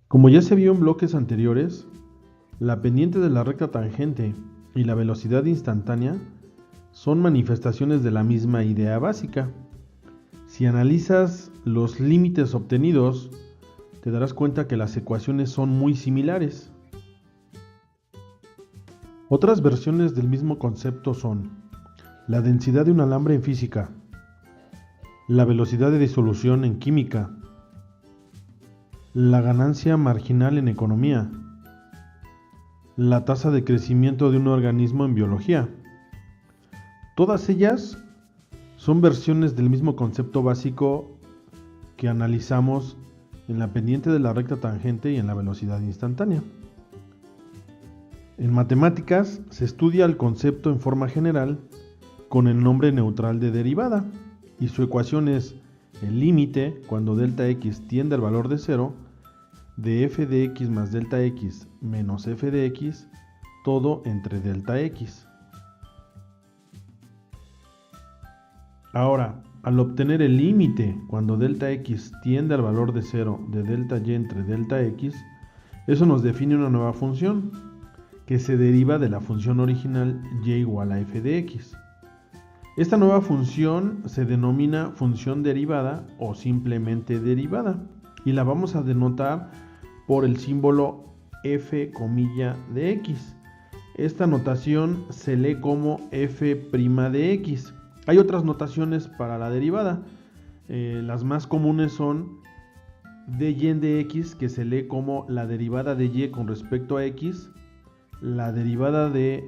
Como ya se vio en bloques anteriores, la pendiente de la recta tangente y la velocidad instantánea son manifestaciones de la misma idea básica. Si analizas los límites obtenidos, te darás cuenta que las ecuaciones son muy similares. Otras versiones del mismo concepto son la densidad de un alambre en física, la velocidad de disolución en química, la ganancia marginal en economía, la tasa de crecimiento de un organismo en biología. Todas ellas son versiones del mismo concepto básico que analizamos en la pendiente de la recta tangente y en la velocidad instantánea. En matemáticas se estudia el concepto en forma general con el nombre neutral de derivada y su ecuación es el límite cuando delta x tiende al valor de 0 de f de x más delta x menos f de x, todo entre delta x. Ahora, al obtener el límite cuando delta x tiende al valor de 0 de delta y entre delta x, eso nos define una nueva función que se deriva de la función original y igual a f de x. Esta nueva función se denomina función derivada o simplemente derivada y la vamos a denotar por el símbolo f' de x. Esta notación se lee como f' de x. Hay otras notaciones para la derivada. Las más comunes son dy en dx, que se lee como la derivada de y con respecto a x, la derivada de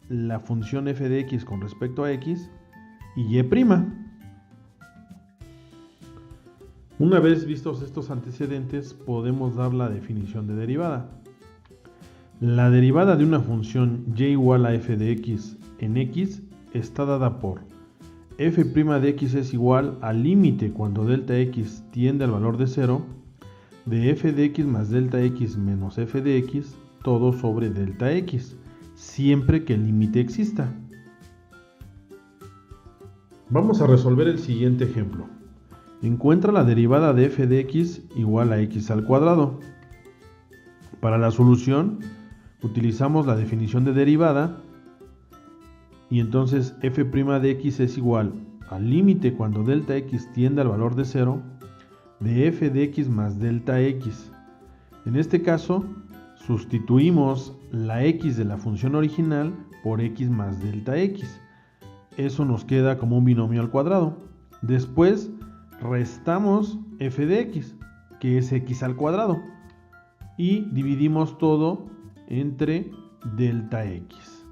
la función f de x con respecto a x y y'. Una vez vistos estos antecedentes, podemos dar la definición de derivada. La derivada de una función y igual a f de x en x está dada por f' de x es igual al límite cuando delta x tiende al valor de 0 de f de x más delta x menos f de x, todo sobre delta x, siempre que el límite exista. Vamos a resolver el siguiente ejemplo. Encuentra la derivada de f de x igual a x al cuadrado. Para la solución utilizamos la definición de derivada y entonces f' de x es igual al límite cuando delta x tiende al valor de 0 de f de x más delta x. En este caso, sustituimos la x de la función original por x más delta x. Eso nos queda como un binomio al cuadrado. Después restamos f de x, que es x al cuadrado, y dividimos todo entre delta x.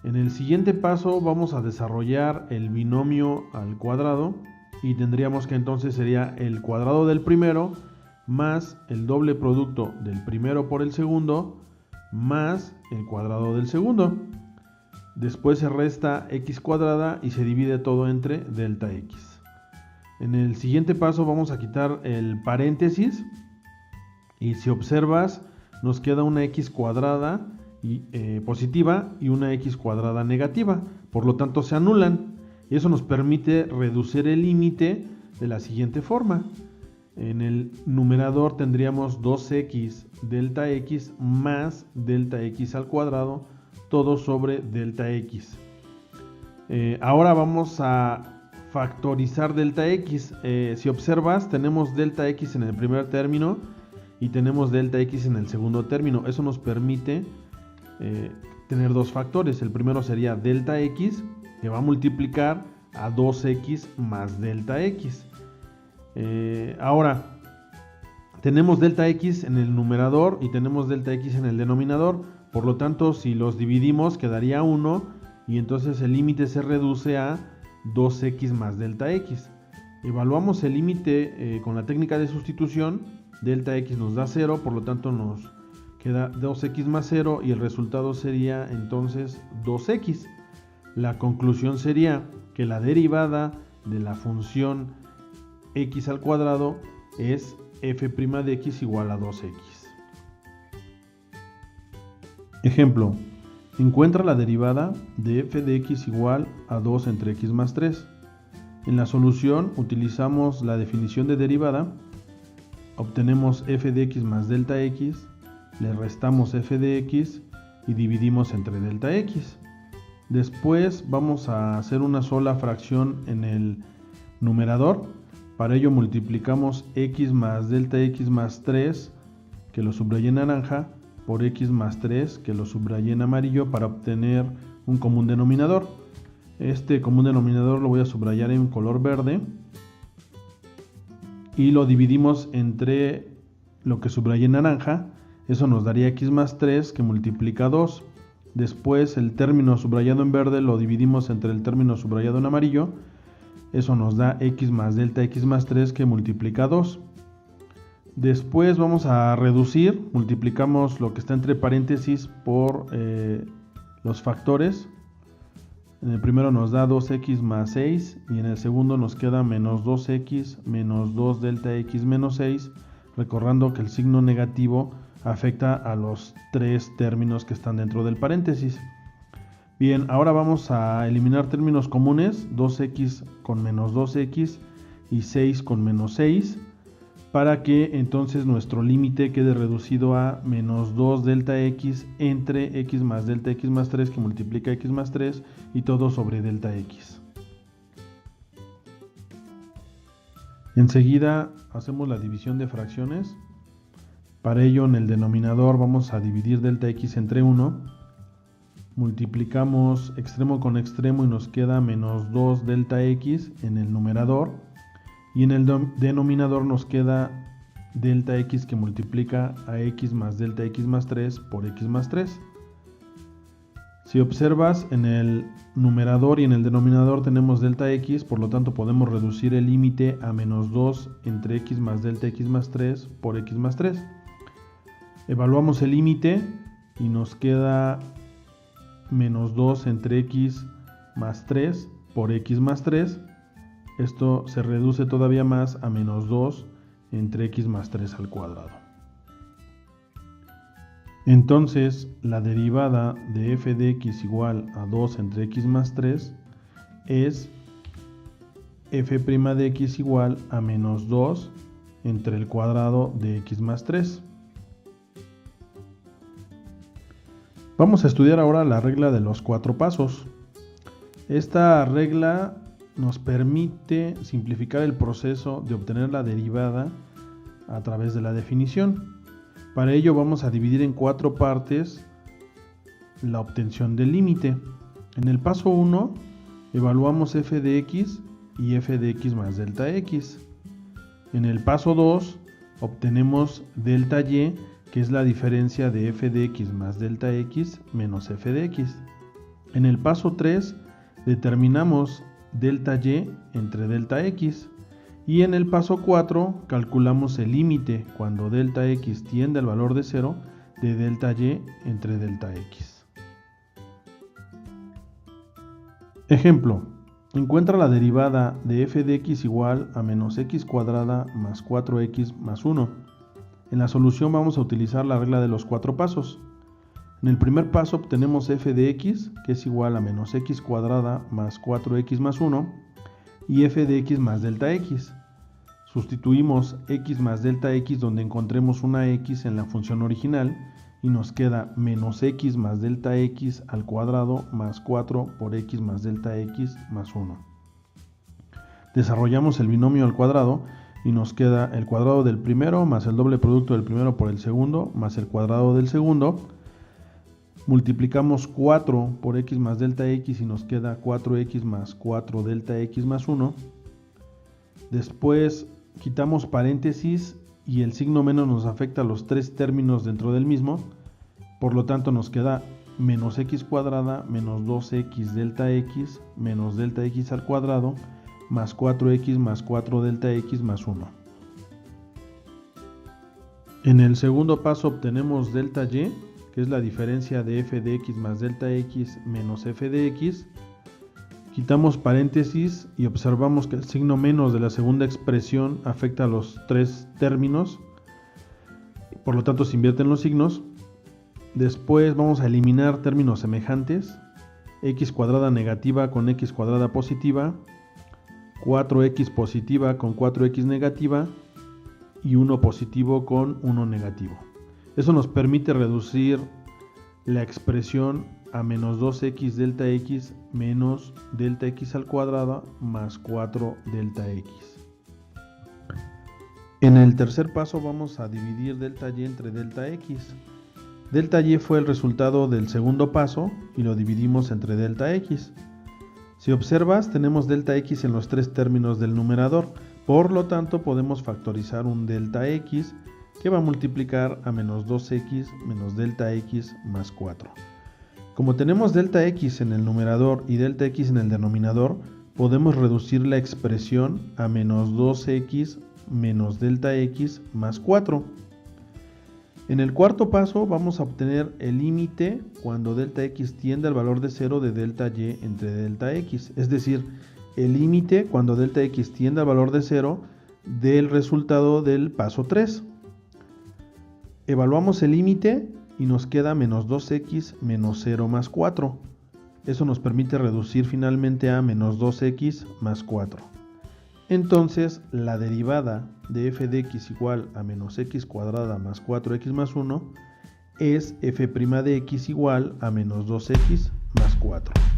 En el siguiente paso vamos a desarrollar el binomio al cuadrado y tendríamos que entonces sería el cuadrado del primero más el doble producto del primero por el segundo más el cuadrado del segundo. Después se resta x cuadrada y se divide todo entre delta x. En el siguiente paso vamos a quitar el paréntesis y si observas nos queda una x cuadrada positiva y una x cuadrada negativa, por lo tanto se anulan y eso nos permite reducir el límite de la siguiente forma. En el numerador tendríamos 2x delta x más delta x al cuadrado, todo sobre delta x. Ahora vamos a factorizar delta x. Si observas, tenemos delta x en el primer término y tenemos delta x en el segundo término. Eso nos permite tener dos factores. El primero sería delta x, que va a multiplicar a 2x más delta x. Ahora, tenemos delta x en el numerador y tenemos delta x en el denominador. Por lo tanto, si los dividimos, quedaría 1 y entonces el límite se reduce a 2x más delta x. Evaluamos el límite con la técnica de sustitución. Delta x nos da 0, por lo tanto nos queda 2x más 0 y el resultado sería entonces 2x. La conclusión sería que la derivada de la función x al cuadrado es f' de x igual a 2x. Ejemplo, encuentra la derivada de f de x igual a 2 entre x más 3. En la solución utilizamos la definición de derivada obtenemos f de x más delta x, le restamos f de x y dividimos entre delta x. Después vamos a hacer una sola fracción en el numerador. Para ello multiplicamos x más delta x más 3, que lo subrayé en naranja, por x más 3, que lo subrayé en amarillo, para obtener un común denominador. Este común denominador lo voy a subrayar en color verde y lo dividimos entre lo que subrayé en naranja. Eso nos daría x más 3, que multiplica 2. Después el término subrayado en verde lo dividimos entre el término subrayado en amarillo. Eso nos da x más delta x más 3, que multiplica 2. Después vamos a reducir, multiplicamos lo que está entre paréntesis por los factores. En el primero nos da 2x más 6 y en el segundo nos queda menos 2x menos 2 delta x menos 6, recordando que el signo negativo afecta a los tres términos que están dentro del paréntesis. Bien, ahora vamos a eliminar términos comunes, 2x con menos 2x y 6 con menos 6, para que entonces nuestro límite quede reducido a menos 2 delta x entre x más delta x más 3, que multiplica x más 3, y todo sobre delta x. Enseguida hacemos la división de fracciones. Para ello, en el denominador vamos a dividir delta x entre 1. Multiplicamos extremo con extremo y nos queda menos 2 delta x en el numerador. Y en el denominador nos queda delta x, que multiplica a x más delta x más 3 por x más 3. Si observas, en el numerador y en el denominador tenemos delta x, por lo tanto podemos reducir el límite a menos 2 entre x más delta x más 3 por x más 3. Evaluamos el límite y nos queda menos 2 entre x más 3 por x más 3. Esto se reduce todavía más a menos 2 entre x más 3 al cuadrado. Entonces, la derivada de f de x igual a 2 entre x más 3 es f' de x igual a menos 2 entre el cuadrado de x más 3. Vamos a estudiar ahora la regla de los 4 pasos. Esta regla nos permite simplificar el proceso de obtener la derivada a través de la definición. Para ello vamos a dividir en 4 partes la obtención del límite. En el paso 1 evaluamos f de x y f de x más delta x. En el paso 2 obtenemos delta y, que es la diferencia de f de x más delta x menos f de x. En el paso 3 determinamos delta y entre delta x, y en el paso 4 calculamos el límite cuando delta x tiende al valor de 0 de delta y entre delta x. Ejemplo: encuentra la derivada de f de x igual a menos x cuadrada más 4x más 1. En la solución vamos a utilizar la regla de los 4 pasos. En el primer paso obtenemos f de x, que es igual a menos x cuadrada más 4x más 1, y f de x más delta x. Sustituimos x más delta x donde encontremos una x en la función original y nos queda menos x más delta x al cuadrado más 4 por x más delta x más 1. Desarrollamos el binomio al cuadrado y nos queda el cuadrado del primero más el doble producto del primero por el segundo más el cuadrado del segundo. Multiplicamos 4 por x más delta x y nos queda 4x más 4 delta x más 1. Después quitamos paréntesis y el signo menos nos afecta a los tres términos dentro del mismo. Por lo tanto nos queda menos x cuadrada menos 2x delta x menos delta x al cuadrado más 4x más 4 delta x más 1. En el segundo paso obtenemos delta y, que es la diferencia de f de x más delta x menos f de x. Quitamos paréntesis y observamos que el signo menos de la segunda expresión afecta a los tres términos, por lo tanto se invierten los signos. Después vamos a eliminar términos semejantes: x cuadrada negativa con x cuadrada positiva, 4x positiva con 4x negativa, y uno positivo con uno negativo. Eso nos permite reducir la expresión a menos 2x delta x menos delta x al cuadrado más 4 delta x. En el tercer paso vamos a dividir delta y entre delta x. Delta y fue el resultado del segundo paso y lo dividimos entre delta x. Si observas, tenemos delta x en los tres términos del numerador, por lo tanto podemos factorizar un delta x que va a multiplicar a menos 2x menos delta x más 4. Como tenemos delta x en el numerador y delta x en el denominador, podemos reducir la expresión a menos 2x menos delta x más 4. En el cuarto paso vamos a obtener el límite cuando delta x tiende al valor de 0 de delta y entre delta x, es decir, el límite cuando delta x tiende al valor de 0 del resultado del paso 3. Evaluamos el límite y nos queda menos 2x menos 0 más 4. Eso nos permite reducir finalmente a menos 2x más 4. Entonces, la derivada de f de x igual a menos x cuadrada más 4x más 1 es f' de x igual a menos 2x más 4.